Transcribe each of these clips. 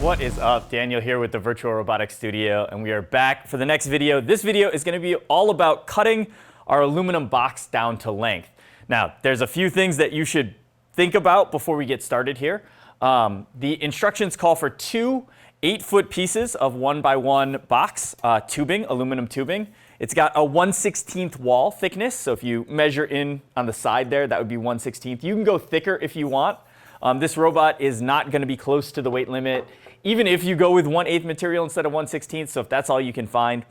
What is up? Daniel here with the Virtual Robotics Studio, and we are back for the next video. This video is going to be all about cutting our aluminum box down to length. Now, there's a few things that you should think about before we get started here. The instructions call for two 8-foot pieces of 1x1 box tubing, aluminum tubing. It's got a 1/16 wall thickness, so if you measure in on the side there, that would be 1/16. You can go thicker if you want. This robot is not going to be close to the weight limit, even if you go with 1/8 material instead of 1/16. So if that's all you can find,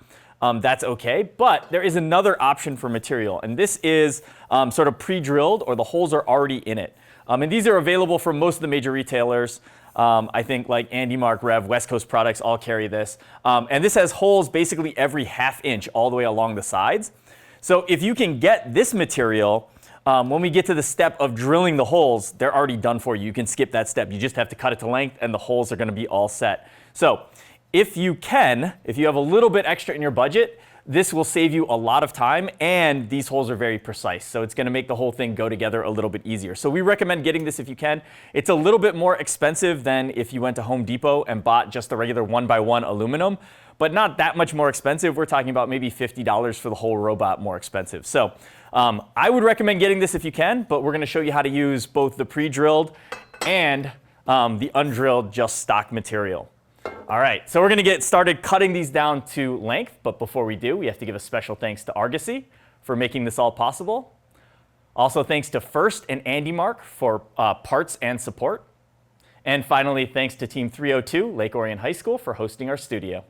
that's okay. But there is another option for material, and this is sort of pre-drilled, or the holes are already in it. And these are available from most of the major retailers. I think like Andymark, Rev, West Coast Products all carry this. And this has holes basically every ½ inch all the way along the sides. So if you can get this material, when we get to the step of drilling the holes, they're already done for you. You can skip that step. You just have to cut it to length, and the holes are going to be all set. So if you have a little bit extra in your budget, this will save you a lot of time, and these holes are very precise. So it's going to make the whole thing go together a little bit easier. So we recommend getting this if you can. It's a little bit more expensive than if you went to Home Depot and bought just the regular 1x1 aluminum, but not that much more expensive. We're talking about maybe $50 for the whole robot more expensive. So I would recommend getting this if you can, but we're going to show you how to use both the pre-drilled and the undrilled just stock material. All right, so we're going to get started cutting these down to length, but before we do, we have to give a special thanks to Argosy for making this all possible. Also, thanks to First and Andymark for parts and support. And finally, thanks to Team 302, Lake Orion High School, for hosting our studio.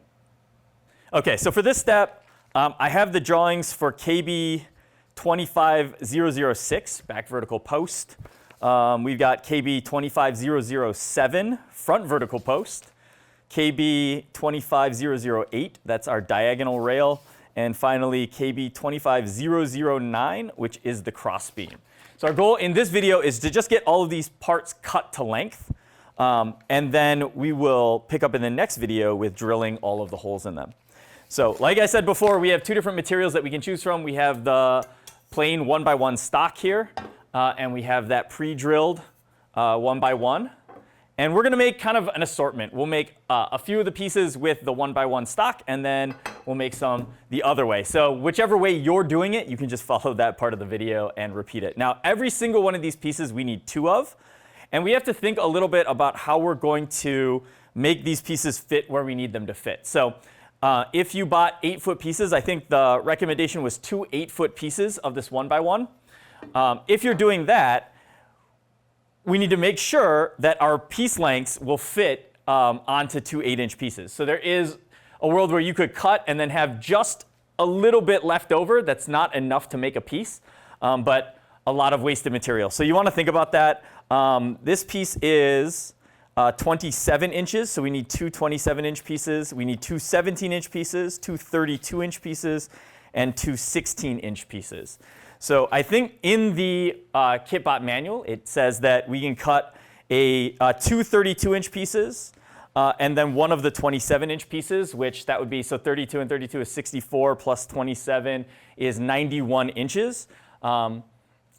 Okay, so for this step, I have the drawings for KB 25006, back vertical post. We've got KB 25007, front vertical post. KB 25008, that's our diagonal rail. And finally, KB 25009, which is the crossbeam. So our goal in this video is to just get all of these parts cut to length. And then we will pick up in the next video with drilling all of the holes in them. So like I said before, we have two different materials that we can choose from. We have the plain 1x1 stock here, and we have that pre-drilled 1x1. And we're going to make kind of an assortment. We'll make a few of the pieces with the 1x1 stock, and then we'll make some the other way. So whichever way you're doing it, you can just follow that part of the video and repeat it. Now, every single one of these pieces we need two of. And we have to think a little bit about how we're going to make these pieces fit where we need them to fit. So if you bought 8-foot pieces, I think the recommendation was two 8-foot pieces of this 1x1. If you're doing that, we need to make sure that our piece lengths will fit onto two 8-inch pieces. So there is a world where you could cut and then have just a little bit left over that's not enough to make a piece, but a lot of wasted material. So you want to think about that. This piece is 27 inches, so we need two 27-inch pieces. We need two 17-inch pieces, two 32-inch pieces, and two 16-inch pieces. So I think in the KitBot manual, it says that we can cut two 32-inch pieces and then one of the 27-inch pieces, which that would be, so 32 and 32 is 64 plus 27 is 91 inches.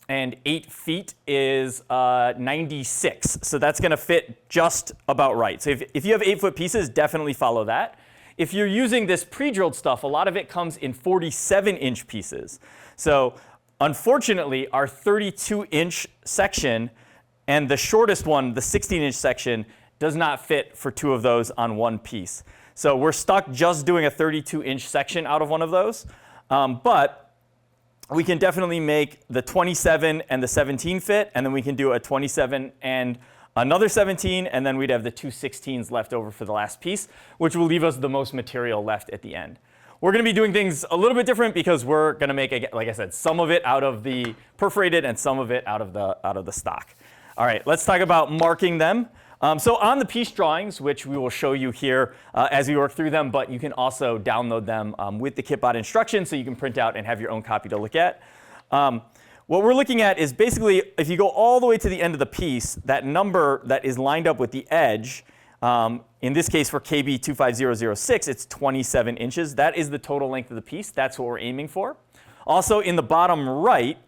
And 8 feet is 96. So that's going to fit just about right. So if you have 8-foot pieces, definitely follow that. If you're using this pre-drilled stuff, a lot of it comes in 47-inch pieces. So unfortunately, our 32-inch section and the shortest one, the 16-inch section, does not fit for two of those on one piece. So we're stuck just doing a 32-inch section out of one of those. But we can definitely make the 27 and the 17 fit, and then we can do a 27 and another 17, and then we'd have the two 16s left over for the last piece, which will leave us the most material left at the end. We're going to be doing things a little bit different because we're going to make, like I said, some of it out of the perforated and some of it out of the stock. All right, let's talk about marking them. So on the piece drawings, which we will show you here as we work through them, but you can also download them with the KitBot instructions so you can print out and have your own copy to look at. What we're looking at is basically, if you go all the way to the end of the piece, that number that is lined up with the edge, in this case for KB 25006, it's 27 inches. That is the total length of the piece. That's what we're aiming for. Also in the bottom right,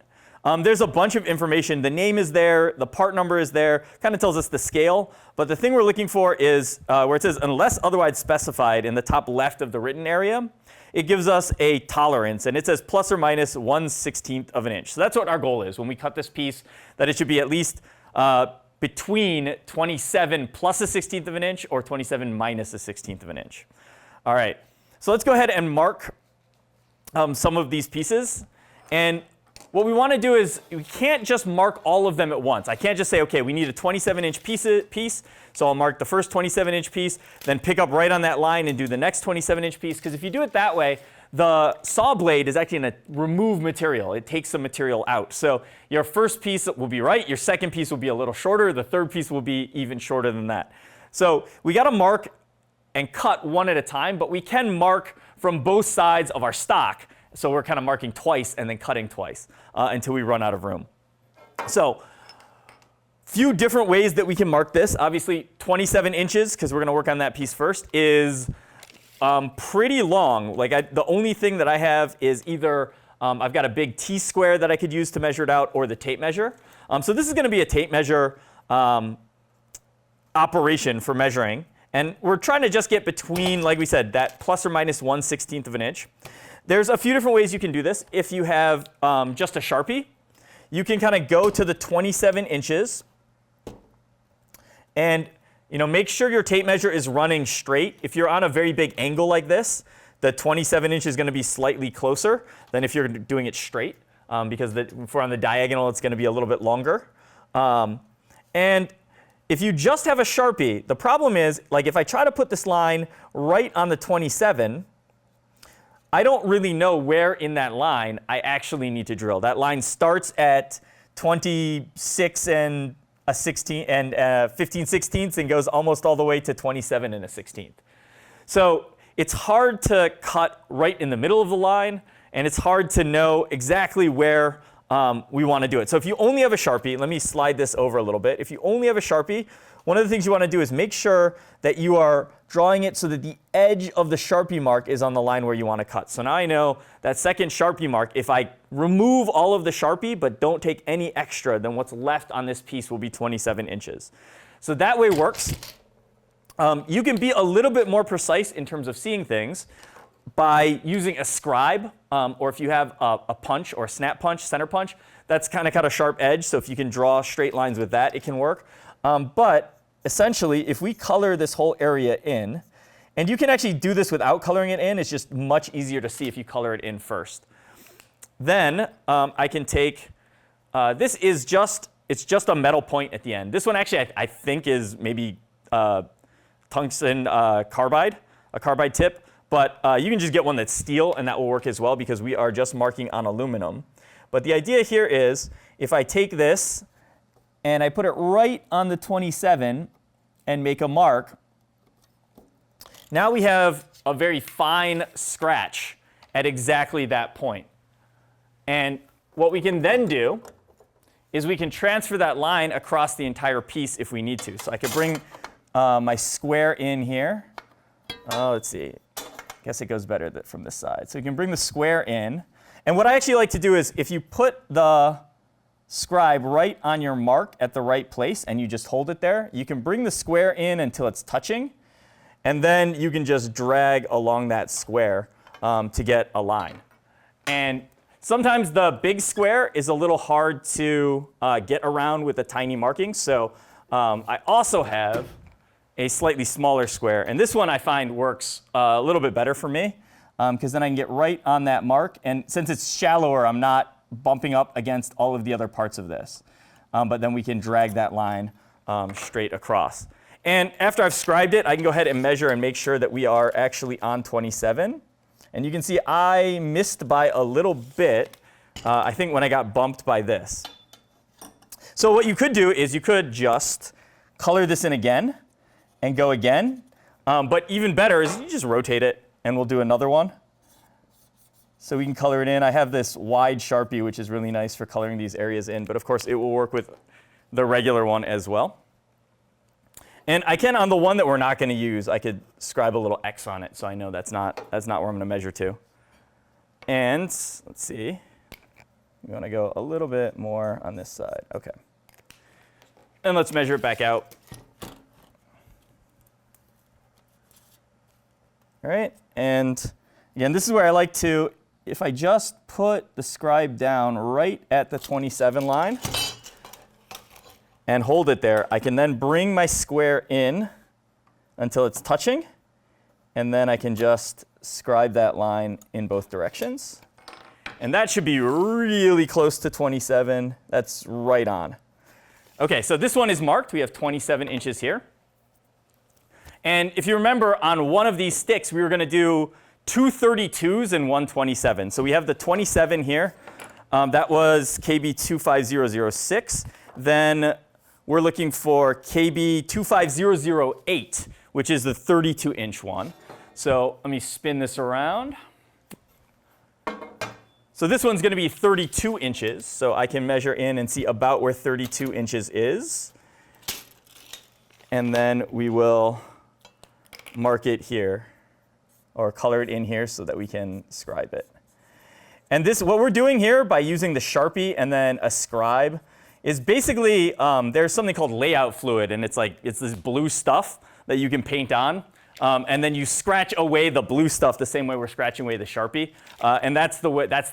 There's a bunch of information. The name is there, the part number is there, kind of tells us the scale. But the thing we're looking for is where it says unless otherwise specified in the top left of the written area, it gives us a tolerance, and it says plus or minus 1/16 of an inch. So that's what our goal is when we cut this piece, that it should be at least between 27 plus a 16th of an inch or 27 minus a 16th of an inch. All right, so let's go ahead and mark some of these pieces. And what we want to do is we can't just mark all of them at once. I can't just say, okay, we need a 27-inch piece, so I'll mark the first 27-inch piece, then pick up right on that line and do the next 27-inch piece, because if you do it that way, the saw blade is actually going to remove material. It takes some material out. So your first piece will be right, your second piece will be a little shorter, the third piece will be even shorter than that. So we got to mark and cut one at a time, but we can mark from both sides of our stock. So we're kind of marking twice and then cutting twice until we run out of room. So few different ways that we can mark this. Obviously 27 inches, because we're going to work on that piece first, is pretty long. Like the only thing that I have is either I've got a big T-square that I could use to measure it out, or the tape measure. So this is going to be a tape measure operation for measuring. And we're trying to just get between, like we said, that plus or minus 1/16 of an inch. There's a few different ways you can do this. If you have just a Sharpie, you can kind of go to the 27 inches and make sure your tape measure is running straight. If you're on a very big angle like this, the 27 inch is going to be slightly closer than if you're doing it straight, because if we're on the diagonal, it's going to be a little bit longer. And if you just have a Sharpie, the problem is, like if I try to put this line right on the 27, I don't really know where in that line I actually need to drill. That line starts at 26 and a 16 and 15 sixteenths and goes almost all the way to 27 and a 16th. So it's hard to cut right in the middle of the line, and it's hard to know exactly where we want to do it. So if you only have a Sharpie, let me slide this over a little bit. If you only have a Sharpie, one of the things you want to do is make sure that you are drawing it so that the edge of the Sharpie mark is on the line where you want to cut. So now I know that second Sharpie mark, if I remove all of the Sharpie but don't take any extra, then what's left on this piece will be 27 inches. So that way works. You can be a little bit more precise in terms of seeing things by using a scribe, or if you have a punch or a snap punch, center punch, that's kind of got a sharp edge. So if you can draw straight lines with that, it can work. But essentially, if we color this whole area in, and you can actually do this without coloring it in, it's just much easier to see if you color it in first. Then I can take, it's just a metal point at the end. This one actually I think is maybe tungsten carbide, a carbide tip. But you can just get one that's steel, and that will work as well, because we are just marking on aluminum. But the idea here is if I take this and I put it right on the 27 and make a mark, now we have a very fine scratch at exactly that point. And what we can then do is we can transfer that line across the entire piece if we need to. So I could bring my square in here. Let's see. I guess it goes better from this side. So you can bring the square in. And what I actually like to do is if you put the scribe right on your mark at the right place and you just hold it there, you can bring the square in until it's touching. And then you can just drag along that square to get a line. And sometimes the big square is a little hard to get around with the tiny markings. So I also have a slightly smaller square. And this one I find works a little bit better for me, because then I can get right on that mark. And since it's shallower, I'm not bumping up against all of the other parts of this. But then we can drag that line straight across. And after I've scribed it, I can go ahead and measure and make sure that we are actually on 27. And you can see I missed by a little bit, I think, when I got bumped by this. So what you could do is you could just color this in again and go again. But even better is you just rotate it, and we'll do another one. So we can color it in. I have this wide Sharpie, which is really nice for coloring these areas in. But of course, it will work with the regular one as well. And I can, on the one that we're not going to use, I could scribe a little X on it, so I know that's not where I'm going to measure to. And let's see. We want to go a little bit more on this side. Okay. And let's measure it back out. All right, and again, this is where I like to, if I just put the scribe down right at the 27 line and hold it there, I can then bring my square in until it's touching, and then I can just scribe that line in both directions. And that should be really close to 27. That's right on. Okay, so this one is marked. We have 27 inches here. And if you remember, on one of these sticks, we were going to do two 32s and one 27. So we have the 27 here. That was KB 25006. Then we're looking for KB 25008, which is the 32-inch one. So let me spin this around. So this one's going to be 32 inches. So I can measure in and see about where 32 inches is. And then we will mark it here, or color it in here so that we can scribe it. And this, what we're doing here by using the Sharpie and then a scribe is basically, there's something called layout fluid, and it's this blue stuff that you can paint on. And then you scratch away the blue stuff the same way we're scratching away the Sharpie. And that's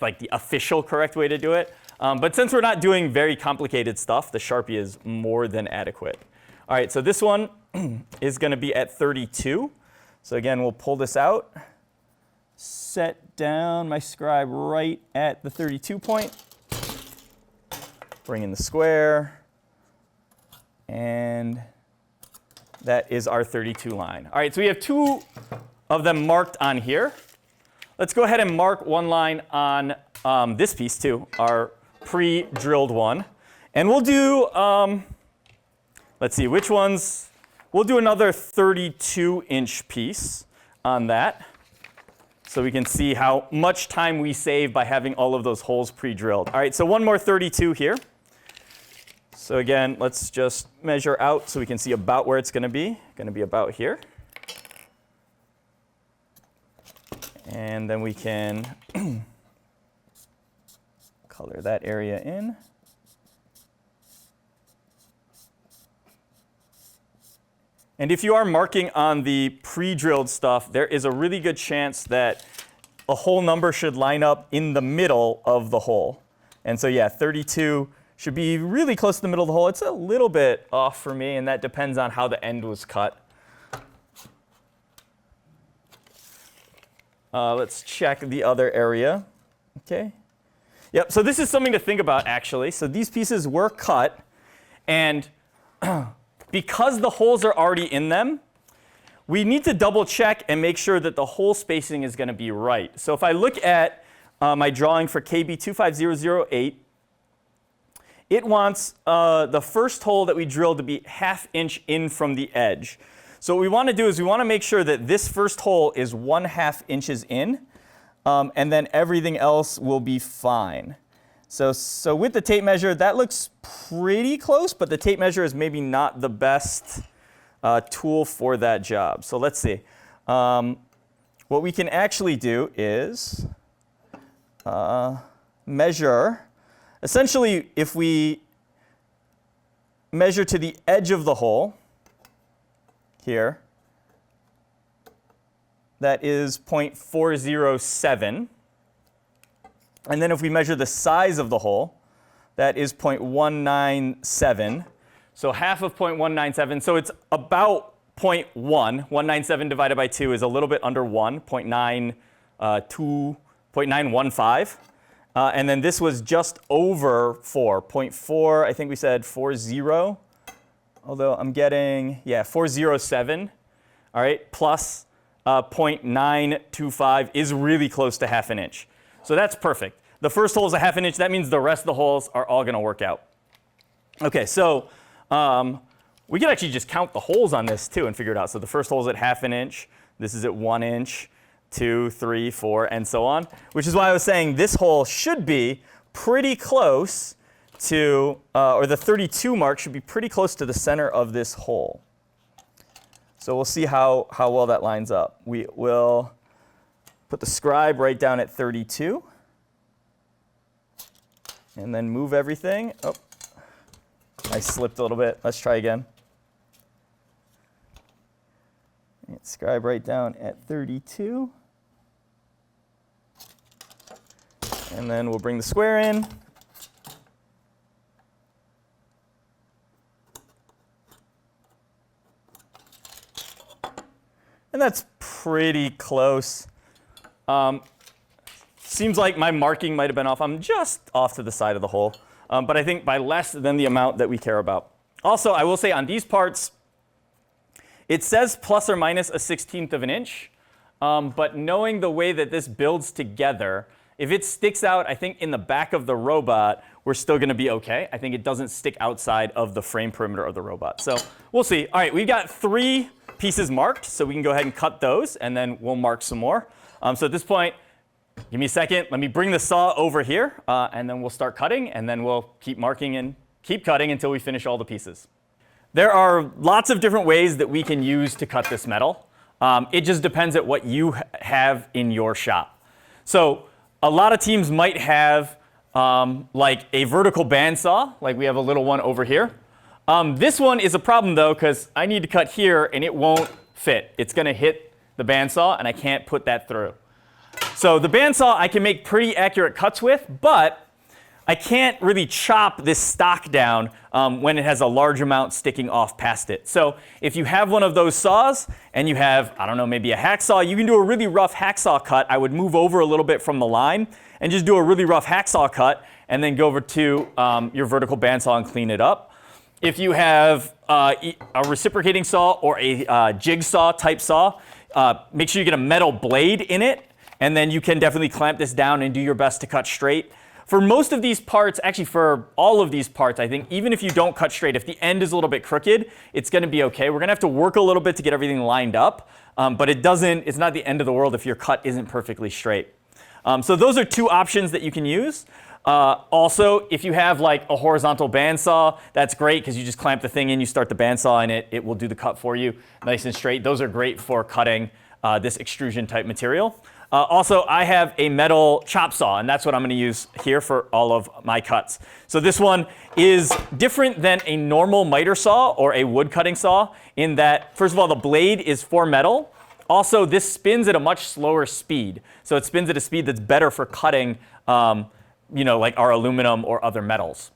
like the official correct way to do it. But since we're not doing very complicated stuff, the Sharpie is more than adequate. All right, so this one is going to be at 32. So again, we'll pull this out, set down my scribe right at the 32 point, bring in the square, and that is our 32 line. All right, so we have two of them marked on here. Let's go ahead and mark one line on this piece too, our pre-drilled one. And we'll do, let's see, which ones? We'll do another 32-inch piece on that, so we can see how much time we save by having all of those holes pre-drilled. All right, so one more 32 here. So again, let's just measure out so we can see about where it's going to be. Going to be about here. And then we can color that area in. And if you are marking on the pre-drilled stuff, there is a really good chance that a hole number should line up in the middle of the hole. And so yeah, 32 should be really close to the middle of the hole. It's a little bit off for me, and that depends on how the end was cut. Let's check the other area. Okay. Yep, so this is something to think about, actually. So these pieces were cut, and because the holes are already in them, we need to double check and make sure that the hole spacing is going to be right. So if I look at my drawing for KB 25008, it wants the first hole that we drilled to be ½ inch in from the edge. So what we want to do is we want to make sure that this first hole is 1/2 inches in, and then everything else will be fine. So with the tape measure, that looks pretty close, but the tape measure is maybe not the best tool for that job. So let's see. What we can actually do is measure. Essentially, if we measure to the edge of the hole here, that is 0.407. And then if we measure the size of the hole, that is 0.197. So half of 0.197. So it's about 0.1. 197 divided by 2 is a little bit under 1, 0.915. And then this was just over 4, 0.4, I think we said 40. Although I'm getting, 407. All right, plus 0.925 is really close to ½ an inch. So that's perfect. The first hole is ½ an inch. That means the rest of the holes are all going to work out. OK, so we can actually just count the holes on this, too, and figure it out. So the first hole is at ½ an inch. This is at 1 inch, 2, 3, 4, and so on, which is why I was saying this hole should be pretty close to, or the 32 mark should be pretty close to the center of this hole. So we'll see how well that lines up. We will put the scribe right down at 32. and then move everything. Oh, I slipped a little bit. Let's try again. And scribe right down at 32. And then we'll bring the square in. And that's pretty close. Seems like my marking might have been off. I'm just off to the side of the hole, but I think by less than the amount that we care about. Also, I will say on these parts, it says plus or minus a 1/16 of an inch, but knowing the way that this builds together, if it sticks out, I think in the back of the robot, we're still going to be OK. I think it doesn't stick outside of the frame perimeter of the robot. So we'll see. All right, we've got 3 pieces marked, so we can go ahead and cut those, and then we'll mark some more. So at this point, give me a second. Let me bring the saw over here, and then we'll start cutting, and then we'll keep marking and keep cutting until we finish all the pieces. There are lots of different ways that we can use to cut this metal. It just depends on what you have in your shop. So a lot of teams might have like a vertical bandsaw, like we have a little one over here. This one is a problem, though, because I need to cut here, and it won't fit. It's going to hit the bandsaw, and I can't put that through. So the bandsaw I can make pretty accurate cuts with, but I can't really chop this stock down when it has a large amount sticking off past it. So if you have one of those saws and you have, I don't know, maybe a hacksaw, you can do a really rough hacksaw cut. I would move over a little bit from the line and just do a really rough hacksaw cut and then go over to your vertical bandsaw and clean it up. If you have a reciprocating saw or a jigsaw type saw, make sure you get a metal blade in it, and then you can definitely clamp this down and do your best to cut straight. For most of these parts, actually for all of these parts, I think even if you don't cut straight, if the end is a little bit crooked, it's going to be OK. We're going to have to work a little bit to get everything lined up, but it's not the end of the world if your cut isn't perfectly straight. So those are 2 options that you can use. Also, if you have like a horizontal bandsaw, that's great because you just clamp the thing in, you start the bandsaw, and it will do the cut for you nice and straight. Those are great for cutting this extrusion type material. Also, I have a metal chop saw, and that's what I'm going to use here for all of my cuts. So this one is different than a normal miter saw or a wood cutting saw in that, first of all, the blade is for metal. Also, this spins at a much slower speed. So it spins at a speed that's better for cutting like our aluminum or other metals.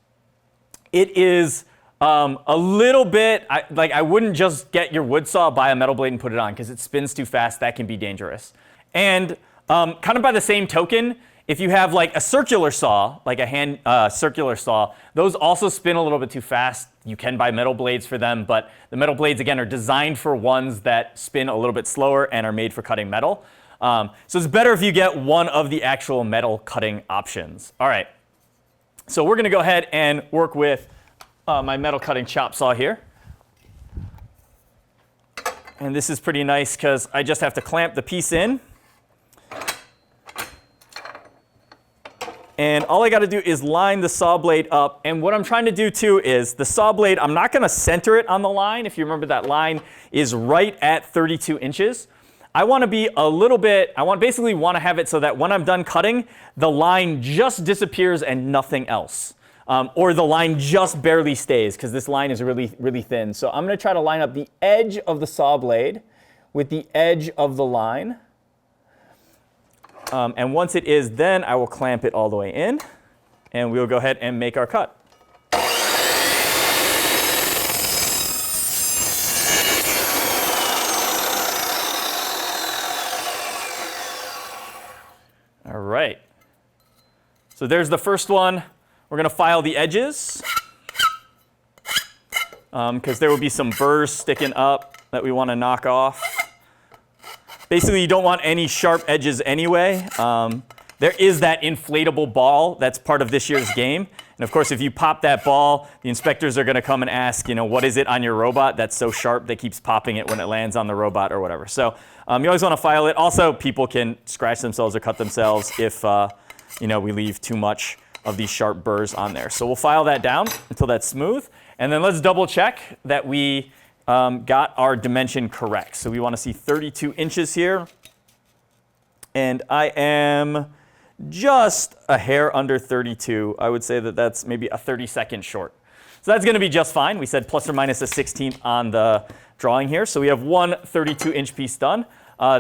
It is a little bit, I wouldn't just get your wood saw, buy a metal blade and put it on because it spins too fast. That can be dangerous. And kind of by the same token, if you have like a circular saw, like a hand circular saw, those also spin a little bit too fast. You can buy metal blades for them, but the metal blades, again, are designed for ones that spin a little bit slower and are made for cutting metal. So it's better if you get one of the actual metal cutting options. All right. So we're going to go ahead and work with my metal cutting chop saw here. And this is pretty nice because I just have to clamp the piece in. And all I got to do is line the saw blade up. And what I'm trying to do, too, is the saw blade, I'm not going to center it on the line. If you remember, that line is right at 32 inches. I want to be a little bit, basically want to have it so that when I'm done cutting, the line just disappears and nothing else. Or the line just barely stays because this line is really, really thin. So I'm going to try to line up the edge of the saw blade with the edge of the line. And once it is, then I will clamp it all the way in, and we'll go ahead and make our cut. All right. So there's the first one. We're going to file the edges because there will be some burrs sticking up that we want to knock off. Basically, you don't want any sharp edges anyway. There is that inflatable ball that's part of this year's game. And of course, if you pop that ball, the inspectors are going to come and ask, what is it on your robot that's so sharp that keeps popping it when it lands on the robot or whatever. So you always want to file it. Also, people can scratch themselves or cut themselves if we leave too much of these sharp burrs on there. So we'll file that down until that's smooth. And then let's double check that we got our dimension correct. So we want to see 32 inches here. And I am just a hair under 32. I would say that that's maybe a 32nd short. So that's going to be just fine. We said plus or minus a 16th on the drawing here. So we have one 32-inch piece done.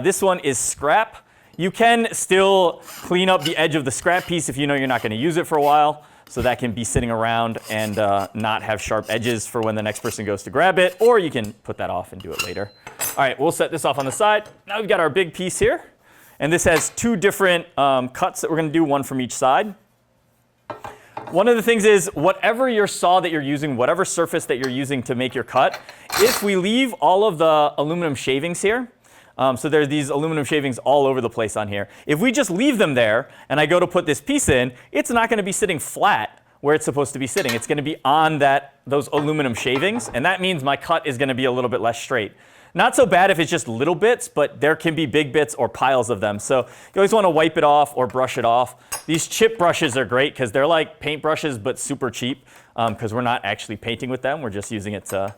This one is scrap. You can still clean up the edge of the scrap piece if you know you're not going to use it for a while. So that can be sitting around and not have sharp edges for when the next person goes to grab it. Or you can put that off and do it later. All right, we'll set this off on the side. Now we've got our big piece here. And this has two different cuts that we're going to do, one from each side. One of the things is whatever your saw that you're using, whatever surface that you're using to make your cut, if we leave all of the aluminum shavings here, so there's these aluminum shavings all over the place on here. If we just leave them there and I go to put this piece in, it's not going to be sitting flat where it's supposed to be sitting. It's going to be on those aluminum shavings, and that means my cut is going to be a little bit less straight. Not so bad if it's just little bits, but there can be big bits or piles of them. So you always want to wipe it off or brush it off. These chip brushes are great because they're like paint brushes but super cheap because we're not actually painting with them. We're just using it to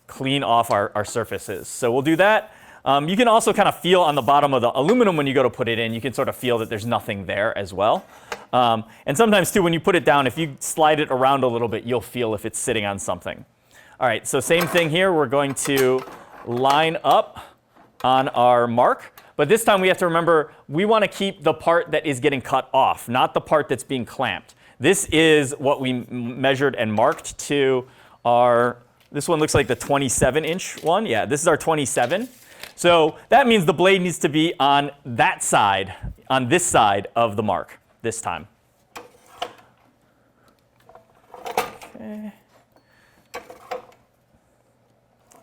clean off our surfaces. So we'll do that. You can also kind of feel on the bottom of the aluminum when you go to put it in. You can sort of feel that there's nothing there as well. And sometimes too when you put it down, if you slide it around a little bit, you'll feel if it's sitting on something. All right, so same thing here. We're going to line up on our mark. But this time we have to remember we want to keep the part that is getting cut off, not the part that's being clamped. This is what we measured and marked to this one looks like the 27-inch one. Yeah, this is our 27. So that means the blade needs to be on that side, on this side of the mark this time. Okay.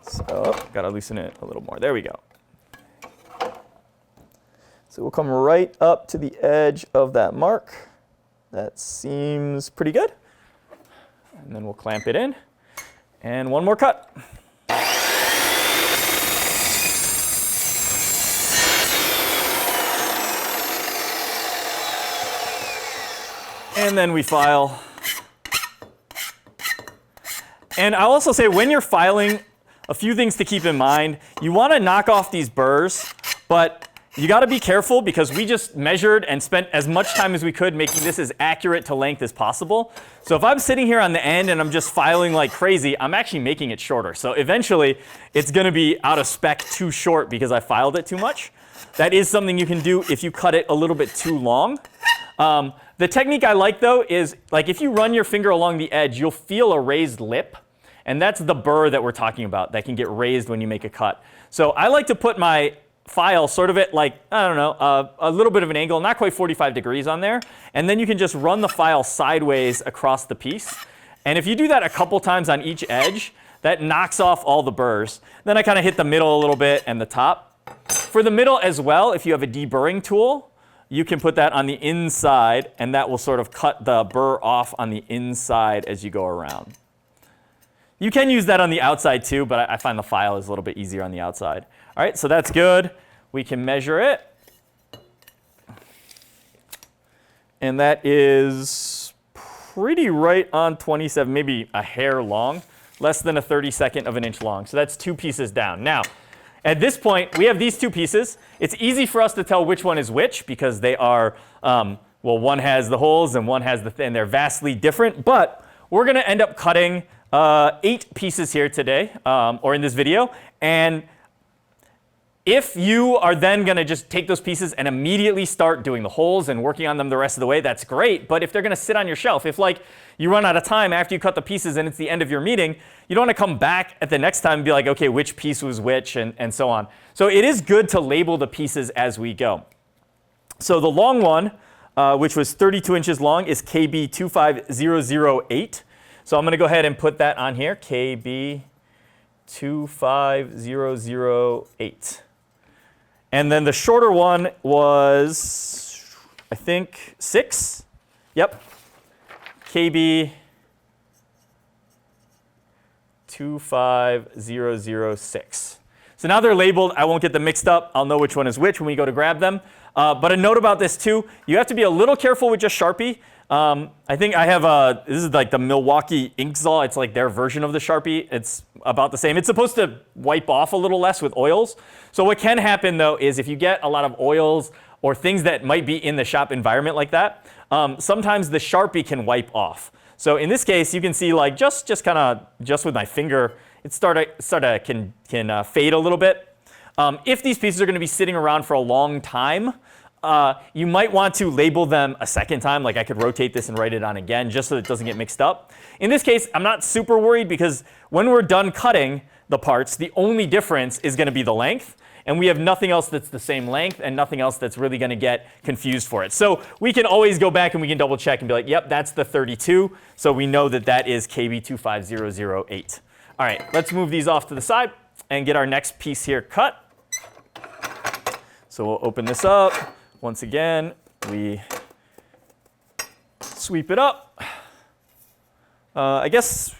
So, gotta loosen it a little more. There we go. So we'll come right up to the edge of that mark. That seems pretty good. And then we'll clamp it in. And one more cut. And then we file. And I'll also say when you're filing, a few things to keep in mind. You want to knock off these burrs, but you got to be careful because we just measured and spent as much time as we could making this as accurate to length as possible. So if I'm sitting here on the end and I'm just filing like crazy, I'm actually making it shorter. So eventually it's going to be out of spec too short because I filed it too much. That is something you can do if you cut it a little bit too long. The technique I like though is like if you run your finger along the edge, you'll feel a raised lip. And that's the burr that we're talking about that can get raised when you make a cut. So I like to put my file sort of at like, I don't know, a little bit of an angle, not quite 45 degrees on there. And then you can just run the file sideways across the piece. And if you do that a couple times on each edge, that knocks off all the burrs. Then I kind of hit the middle a little bit and the top. For the middle as well, if you have a deburring tool, you can put that on the inside and that will sort of cut the burr off on the inside as you go around. You can use that on the outside too, but I find the file is a little bit easier on the outside. All right, so that's good. We can measure it. And that is pretty right on 27, maybe a hair long, less than a 32nd of an inch long. So that's 2 pieces down. Now, at this point, we have these 2 pieces. It's easy for us to tell which one is which because they are, well, one has the holes and one has and they're vastly different. But we're going to end up cutting 8 pieces here today, or in this video. And if you are then going to just take those pieces and immediately start doing the holes and working on them the rest of the way, that's great. But if they're going to sit on your shelf, if like you run out of time after you cut the pieces and it's the end of your meeting, you don't want to come back at the next time and be like, okay, which piece was which and so on. So it is good to label the pieces as we go. So the long one, which was 32 inches long, is KB 25008. So I'm going to go ahead and put that on here, KB 25008. And then the shorter one was, I think, 6. Yep. KB 25006. So now they're labeled. I won't get them mixed up. I'll know which one is which when we go to grab them. But a note about this too, you have to be a little careful with just Sharpie. I think I have this is like the Milwaukee Inkzall. It's like their version of the Sharpie. It's about the same. It's supposed to wipe off a little less with oils. So what can happen though is if you get a lot of oils or things that might be in the shop environment like that, sometimes the Sharpie can wipe off. So in this case, you can see like just with my finger, it can fade a little bit. If these pieces are going to be sitting around for a long time, you might want to label them a second time. Like I could rotate this and write it on again just so it doesn't get mixed up. In this case, I'm not super worried because when we're done cutting the parts, the only difference is going to be the length. And we have nothing else that's the same length and nothing else that's really going to get confused for it. So we can always go back and we can double check and be like, yep, that's the 32. So we know that that is KB25008. All right, let's move these off to the side and get our next piece here cut. So we'll open this up. Once again, we sweep it up. I guess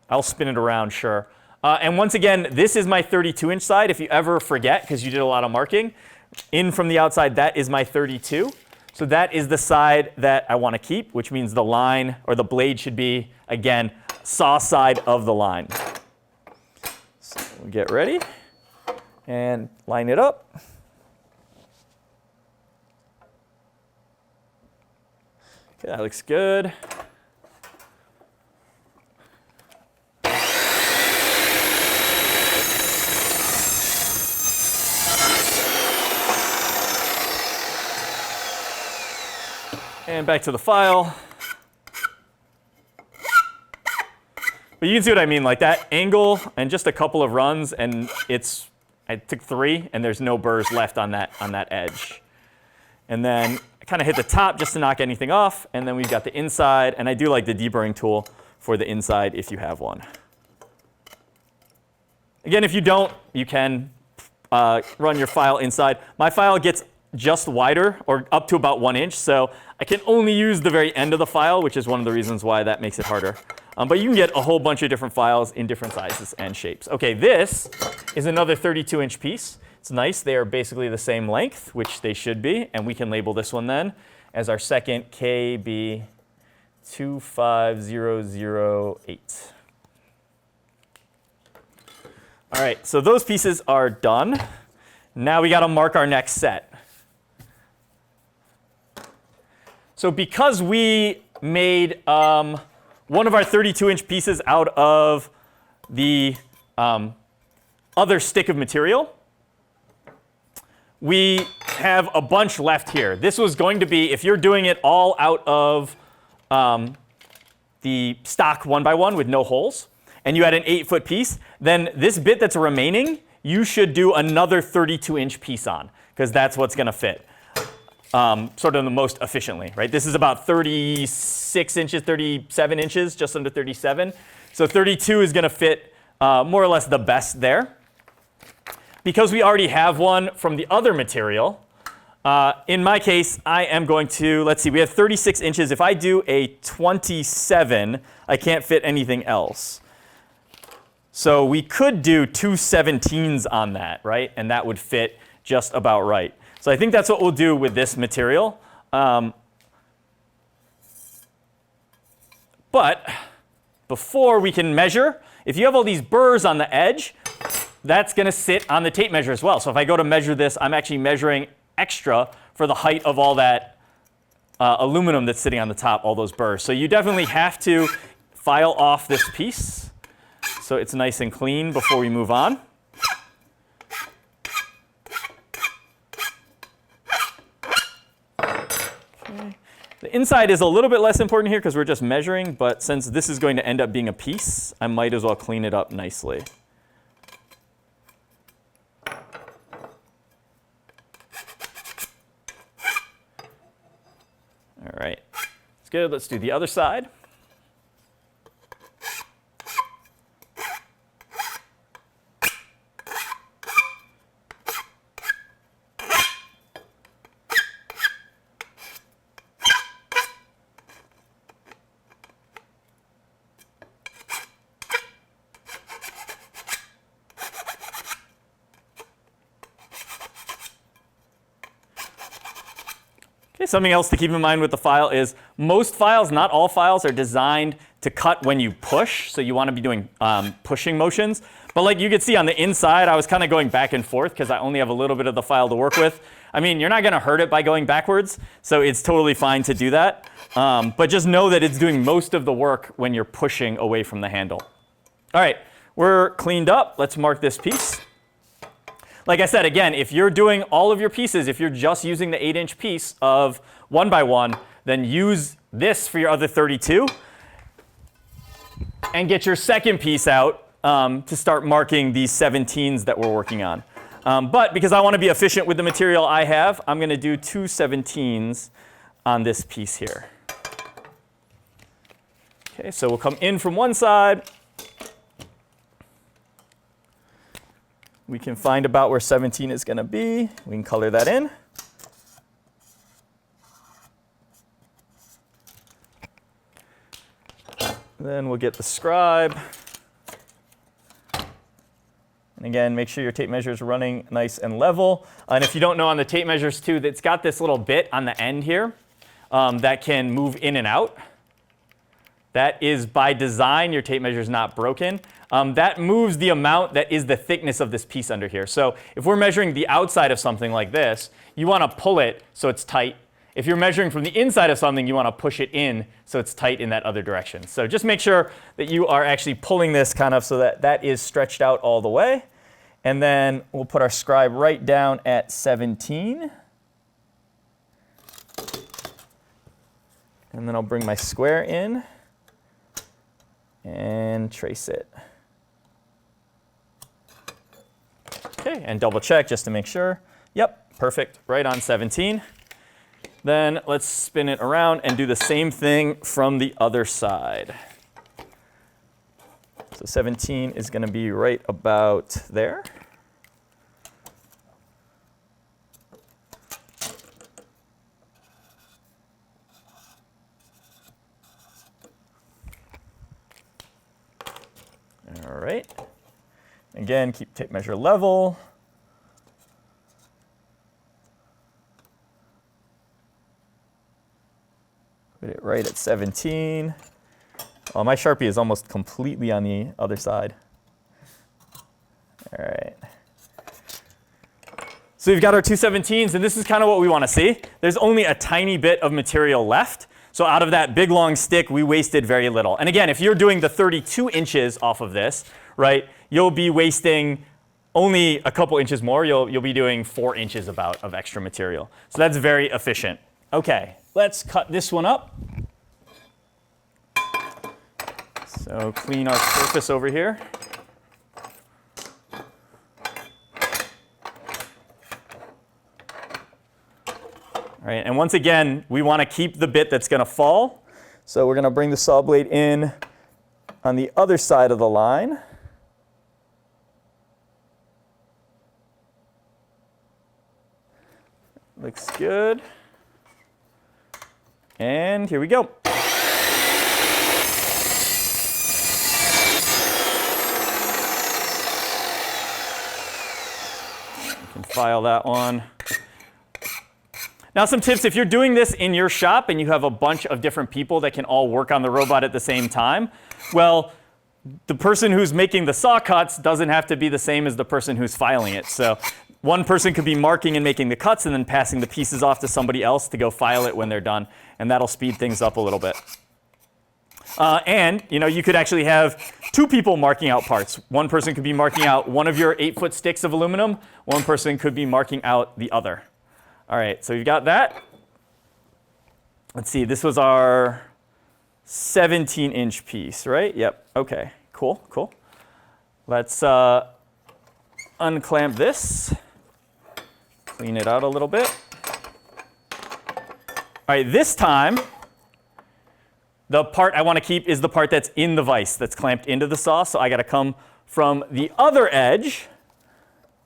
I'll spin it around, sure. And once again, this is my 32-inch side. If you ever forget, because you did a lot of marking, in from the outside, that is my 32. So that is the side that I want to keep, which means the line or the blade should be, again, saw side of the line. So we'll get ready and line it up. Okay, that looks good. And back to the file. But you can see what I mean, like that angle and just a couple of runs, and I took 3, and there's no burrs left on that edge. And then I kind of hit the top just to knock anything off, and then we've got the inside, and I do like the deburring tool for the inside if you have one. Again, if you don't, you can run your file inside. My file gets just wider, or up to about 1 inch, so I can only use the very end of the file, which is one of the reasons why that makes it harder. But you can get a whole bunch of different files in different sizes and shapes. Okay, this is another 32-inch piece. It's nice. They are basically the same length, which they should be, and we can label this one then as our second KB25008. All right, so those pieces are done. Now we got to mark our next set. So because we made one of our 32-inch pieces out of the other stick of material, we have a bunch left here. This was going to be, if you're doing it all out of the stock 1x1 with no holes, and you had an 8-foot piece, then this bit that's remaining, you should do another 32-inch piece on, because that's what's going to fit. Sort of the most efficiently, right? This is about 36 inches, 37 inches, just under 37. So 32 is going to fit more or less the best there. Because we already have one from the other material, in my case, I am going to, let's see, we have 36 inches. If I do a 27, I can't fit anything else. So we could do 2 17s on that, right? And that would fit just about right. So I think that's what we'll do with this material. But before we can measure, if you have all these burrs on the edge, that's going to sit on the tape measure as well. So if I go to measure this, I'm actually measuring extra for the height of all that aluminum that's sitting on the top, all those burrs. So you definitely have to file off this piece so it's nice and clean before we move on. The inside is a little bit less important here because we're just measuring, but since this is going to end up being a piece, I might as well clean it up nicely. All right, that's good. Let's do the other side. Okay, something else to keep in mind with the file is most files, not all files, are designed to cut when you push. So you want to be doing pushing motions. But like you could see on the inside, I was kind of going back and forth because I only have a little bit of the file to work with. I mean, you're not going to hurt it by going backwards, so it's totally fine to do that. But just know that it's doing most of the work when you're pushing away from the handle. All right, we're cleaned up. Let's mark this piece. Like I said, again, if you're doing all of your pieces, if you're just using the 8-inch piece of 1x1, then use this for your other 32 and get your second piece out to start marking these 17s that we're working on. But because I want to be efficient with the material I have, I'm going to do 2 17s on this piece here. Okay, so we'll come in from one side. We can find about where 17 is going to be. We can color that in. Then we'll get the scribe. And again, make sure your tape measure is running nice and level. And if you don't know on the tape measures too, it's got this little bit on the end here that can move in and out. That is by design. Your tape measure is not broken. That moves the amount that is the thickness of this piece under here. So if we're measuring the outside of something like this, you want to pull it so it's tight. If you're measuring from the inside of something, you want to push it in so it's tight in that other direction. So just make sure that you are actually pulling this kind of so that that is stretched out all the way. And then we'll put our scribe right down at 17. And then I'll bring my square in and trace it. Okay, and double check just to make sure. Yep, perfect, right on 17. Then let's spin it around and do the same thing from the other side. So 17 is going to be right about there. All right. Again, keep tape measure level. Put it right at 17. Oh, my Sharpie is almost completely on the other side. All right. So we've got our 2 17s, and this is kind of what we want to see. There's only a tiny bit of material left. So out of that big long stick, we wasted very little. And again, if you're doing the 32 inches off of this, right, you'll be wasting only a couple inches more. You'll be doing 4 inches about of extra material. So that's very efficient. Okay, let's cut this one up. So clean our surface over here. All right, and once again, we want to keep the bit that's going to fall. So we're going to bring the saw blade in on the other side of the line. Looks good. And here we go. You can file that one. Now some tips, if you're doing this in your shop and you have a bunch of different people that can all work on the robot at the same time, well, the person who's making the saw cuts doesn't have to be the same as the person who's filing it. So one person could be marking and making the cuts and then passing the pieces off to somebody else to go file it when they're done, and that'll speed things up a little bit. And you could actually have 2 people marking out parts. One person could be marking out one of your 8-foot sticks of aluminum. One person could be marking out the other. All right, so you've got that. Let's see, this was our 17-inch piece, right? Yep, okay, cool. Let's unclamp this, clean it out a little bit. All right, this time, the part I want to keep is the part that's in the vise, that's clamped into the saw. So I got to come from the other edge.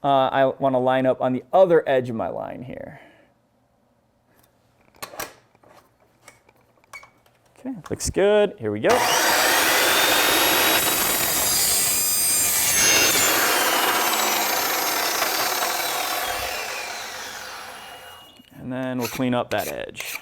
I want to line up on the other edge of my line here. Okay, looks good. Here we go. And then we'll clean up that edge.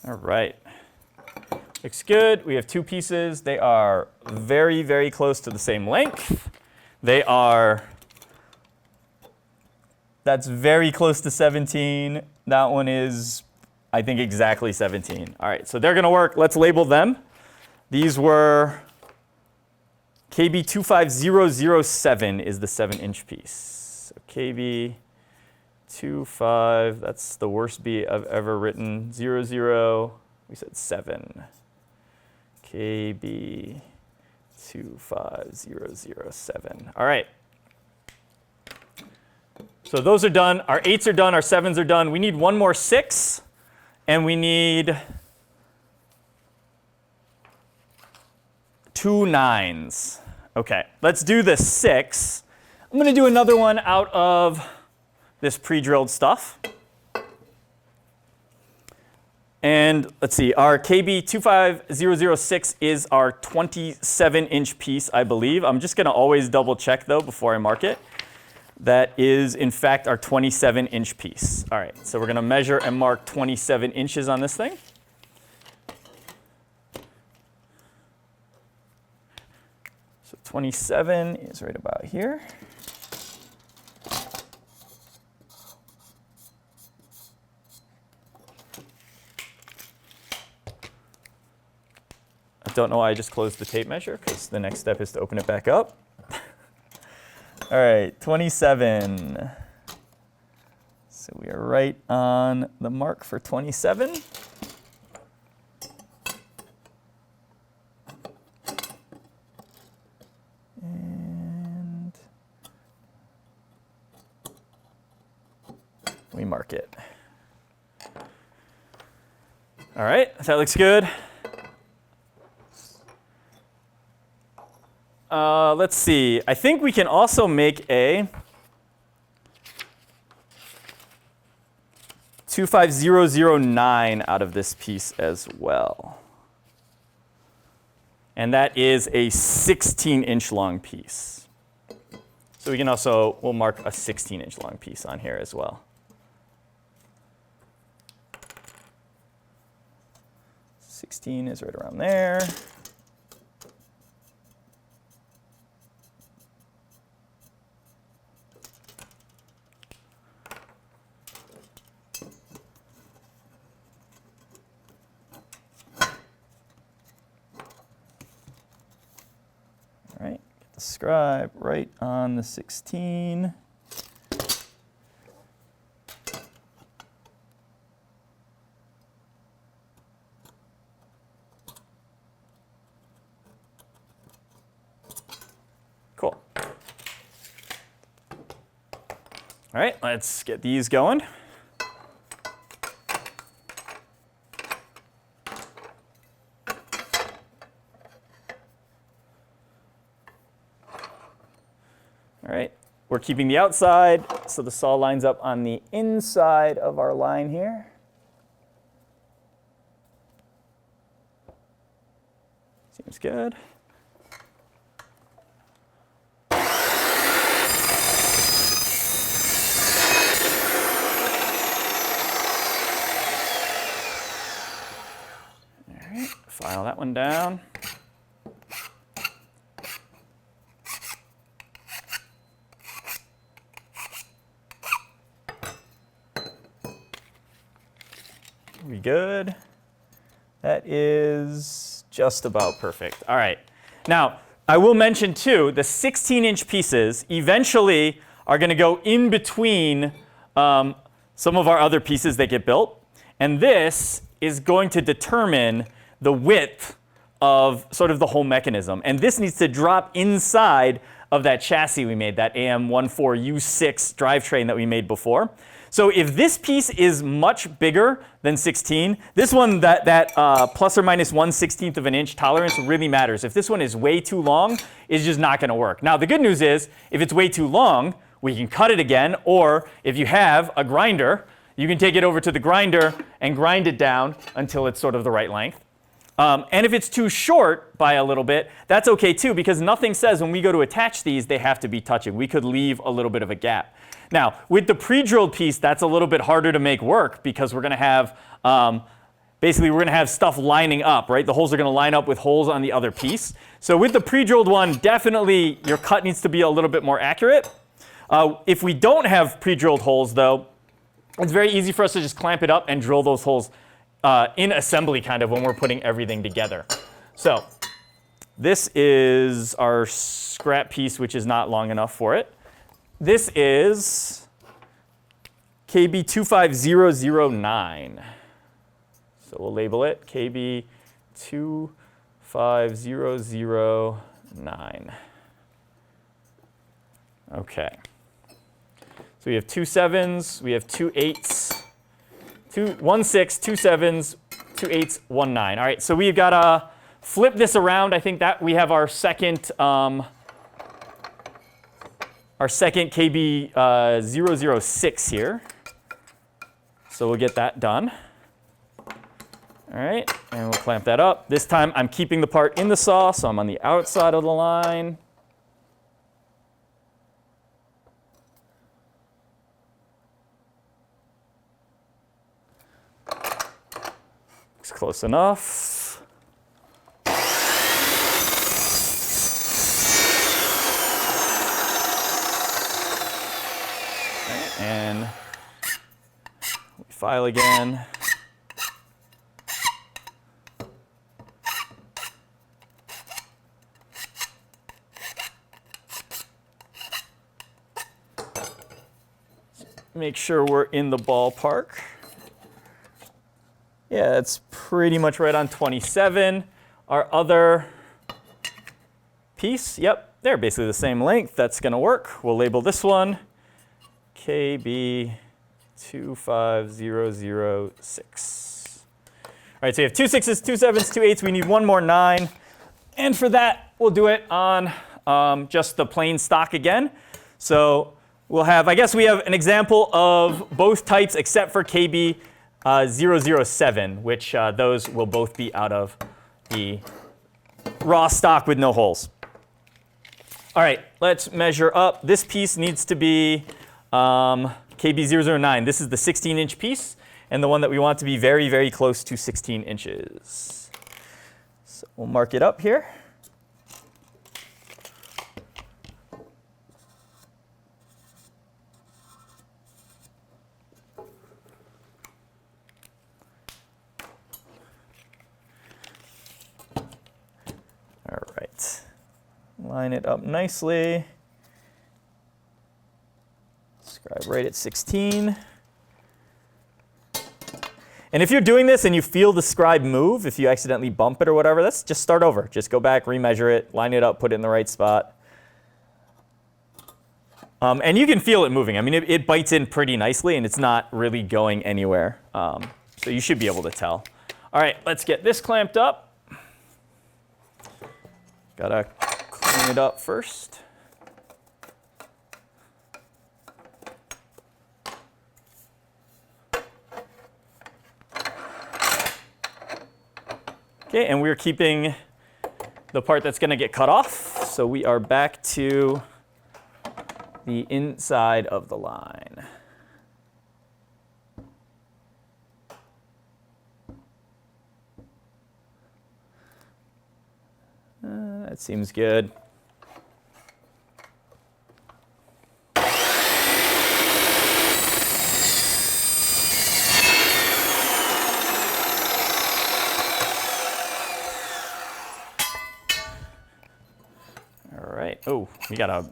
All right, looks good. We have two pieces. They are very, very close to the same length. That's very close to 17. That one is, I think, exactly 17. All right, so they're gonna work. Let's label them. These were KB25007 is the 7-inch piece. So KB25, that's the worst beat I've ever written. 00, we said 7. KB25007. All right. So those are done. Our 8s are done. Our 7s are done. We need one more 6, and we need 2 9s. Okay, let's do the 6. I'm going to do another one out of this pre-drilled stuff. And let's see, our KB25006 is our 27-inch piece, I believe. I'm just going to always double check, though, before I mark it. That is, in fact, our 27-inch piece. All right, so we're going to measure and mark 27 inches on this thing. So 27 is right about here. I don't know why I just closed the tape measure, because the next step is to open it back up. All right, 27. So we are right on the mark for 27. And we mark it. All right, that looks good. Let's see. I think we can also make a 25009 out of this piece as well. And that is a 16-inch long piece. So we can also, we'll mark a 16-inch long piece on here as well. 16 is right around there. Scribe right on the 16. Cool. All right, let's get these going. All right, we're keeping the outside, so the saw lines up on the inside of our line here. Seems good. All right, file that one down. We good? That is just about perfect. All right. Now, I will mention too, the 16-inch pieces eventually are going to go in between some of our other pieces that get built. And this is going to determine the width of sort of the whole mechanism. And this needs to drop inside of that chassis we made, that AM14U6 drivetrain that we made before. So if this piece is much bigger than 16, this one, that plus or minus 1/16 of an inch tolerance really matters. If this one is way too long, it's just not going to work. Now, the good news is, if it's way too long, we can cut it again, or if you have a grinder, you can take it over to the grinder and grind it down until it's sort of the right length. And if it's too short by a little bit, that's okay too, because nothing says when we go to attach these, they have to be touching. We could leave a little bit of a gap. Now, with the pre-drilled piece, that's a little bit harder to make work because we're going to have, basically we're going to have stuff lining up, right? The holes are going to line up with holes on the other piece. So with the pre-drilled one, definitely your cut needs to be a little bit more accurate. If we don't have pre-drilled holes, though, it's very easy for us to just clamp it up and drill those holes in assembly kind of when we're putting everything together. So this is our scrap piece, which is not long enough for it. This is KB25009. So we'll label it KB25009. Okay. So we have 2 7s, we have 2 8s, 1 6, 2 7s, 2 8s, 1 9. All right, so we've got to flip this around. I think that we have our second KB 006 here. So we'll get that done. All right, and we'll clamp that up. This time I'm keeping the part in the saw, so I'm on the outside of the line. Looks close enough. Okay, and we file again. Make sure we're in the ballpark. Yeah, it's pretty much right on 27. Our other piece, yep, they're basically the same length. That's going to work. We'll label this one KB25006. All right, so you have 2 6s, 2 7s, 2 8s. We need one more 9. And for that, we'll do it on just the plain stock again. So we'll have, I guess we have an example of both types except for KB 007, which those will both be out of the raw stock with no holes. All right, let's measure up. This piece needs to be KB 009. This is the 16-inch piece, and the one that we want to be very, very close to 16 inches. So we'll mark it up here. All right, line it up nicely. Scribe right at 16. And if you're doing this and you feel the scribe move, if you accidentally bump it or whatever, that's just start over. Just go back, remeasure it, line it up, put it in the right spot. And you can feel it moving. I mean, it bites in pretty nicely, and it's not really going anywhere. So you should be able to tell. All right, let's get this clamped up. Gotta clean it up first. Okay, and we're keeping the part that's going to get cut off. So we are back to the inside of the line. That seems good. All right. Oh, we got a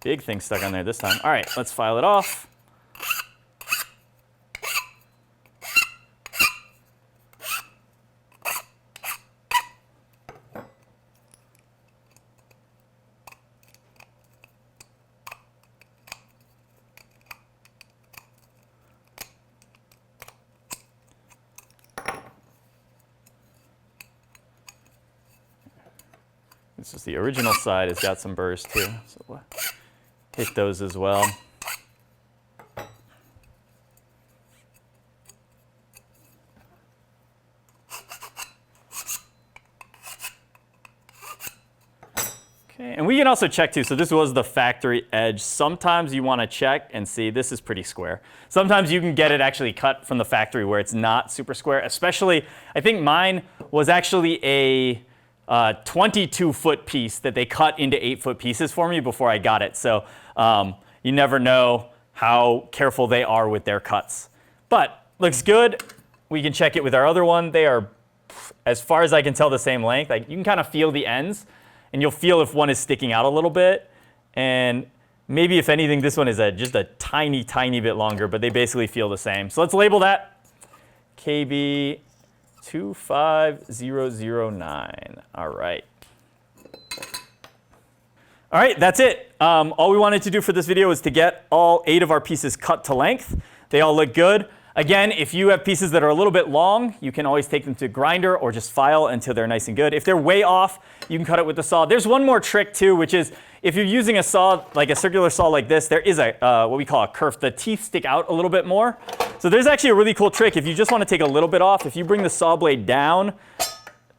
big thing stuck on there this time. All right, let's file it off. This is the original side, has got some burrs too, so we'll hit those as well. Okay, and we can also check too, so this was the factory edge. Sometimes you want to check and see, this is pretty square. Sometimes you can get it actually cut from the factory where it's not super square, especially, I think mine was actually a 22-foot piece that they cut into 8-foot pieces for me before I got it. So you never know how careful they are with their cuts. But looks good. We can check it with our other one. They are, as far as I can tell, the same length. Like, you can kind of feel the ends. And you'll feel if one is sticking out a little bit. And maybe, if anything, this one is just a tiny, tiny bit longer, but they basically feel the same. So let's label that KB 25009. All right. All right, that's it. All we wanted to do for this video is to get all 8 of our pieces cut to length. They all look good. Again, if you have pieces that are a little bit long, you can always take them to a grinder or just file until they're nice and good. If they're way off, you can cut it with the saw. There's one more trick too, which is if you're using a saw, like a circular saw like this, there is a what we call a kerf. The teeth stick out a little bit more. So there's actually a really cool trick. If you just want to take a little bit off, if you bring the saw blade down,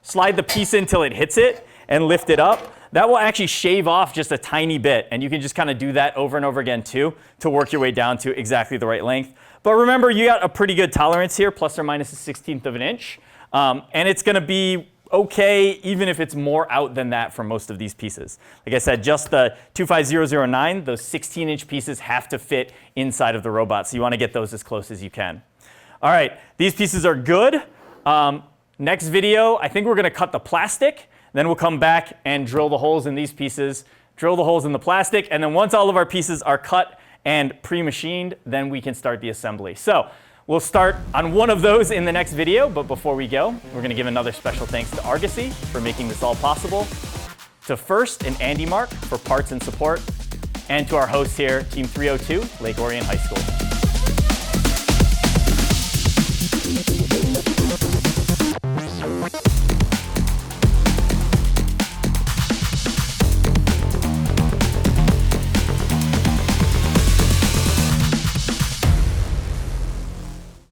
slide the piece in until it hits it, and lift it up, that will actually shave off just a tiny bit. And you can just kind of do that over and over again too, to work your way down to exactly the right length. But remember, you got a pretty good tolerance here, plus or minus a 1/16 of an inch. And it's going to be OK, even if it's more out than that for most of these pieces. Like I said, just the 25009, those 16-inch pieces have to fit inside of the robot. So you want to get those as close as you can. All right, these pieces are good. Next video, I think we're going to cut the plastic. Then we'll come back and drill the holes in these pieces, drill the holes in the plastic. And then once all of our pieces are cut and pre-machined, then we can start the assembly. So we'll start on one of those in the next video, but before we go, we're going to give another special thanks to Argosy for making this all possible, to First and Andymark for parts and support, and to our hosts here, Team 302, Lake Orion High School.